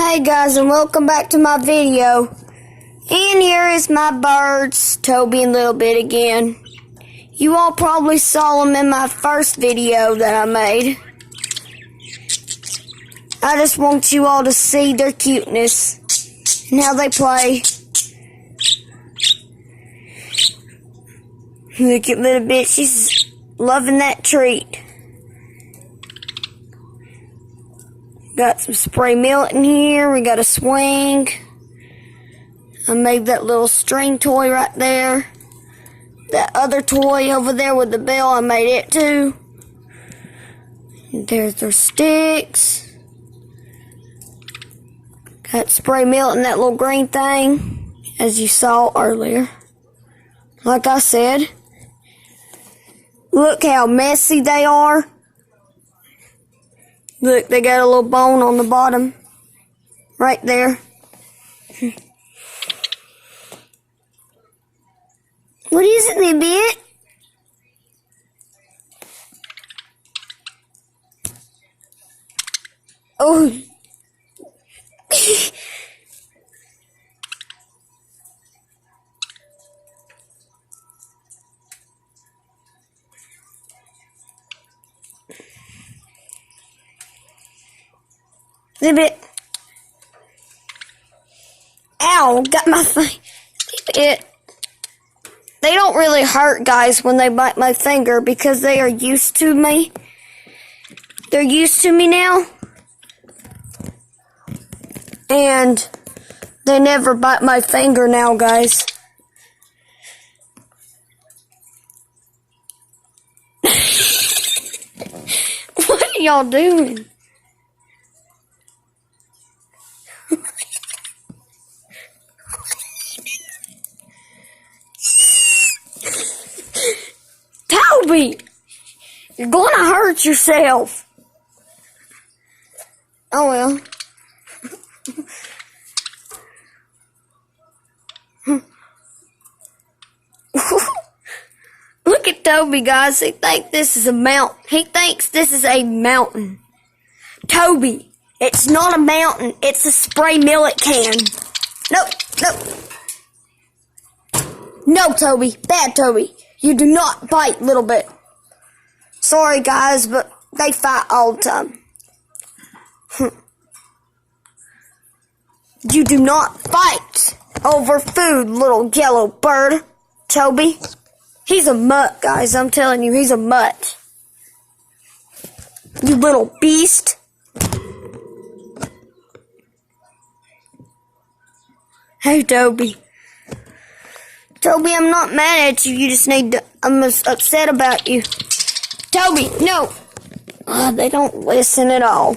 Hey guys, and welcome back to my video. And here is my birds, Toby and Little bit again. You all probably saw them in my first video that I made. I just want you all to see their cuteness and how they play. Look at Little bit, she's loving that treat. Got some spray milk in here. We got a swing. I made that little string toy right there. That other toy over there with the bell, I made it too. And there's their sticks. Got spray milk in that little green thing, as you saw earlier. Like I said, look how messy they are. Look, they got a little bone on the bottom. Right there. What is it, Little bit? Oh. Little bit. Ow, got my thing. They don't really hurt, guys, when they bite my finger because they are used to me. They're used to me now. And they never bite my finger now, guys. What are y'all doing? Toby, you're gonna hurt yourself. Oh well. Look at Toby, guys. He thinks this is a mountain. He thinks this is a mountain. Toby, it's not a mountain. It's a spray milk can. Nope, nope. No, Toby. Bad Toby. You do not bite, Little bit. Sorry, guys, but they fight all the time. You do not fight over food, little yellow bird. Toby, he's a mutt, guys. I'm telling you, he's a mutt. You little beast. Hey, Toby. Toby, I'm not mad at you. You just need to... I'm upset about you. Toby, no. They don't listen at all.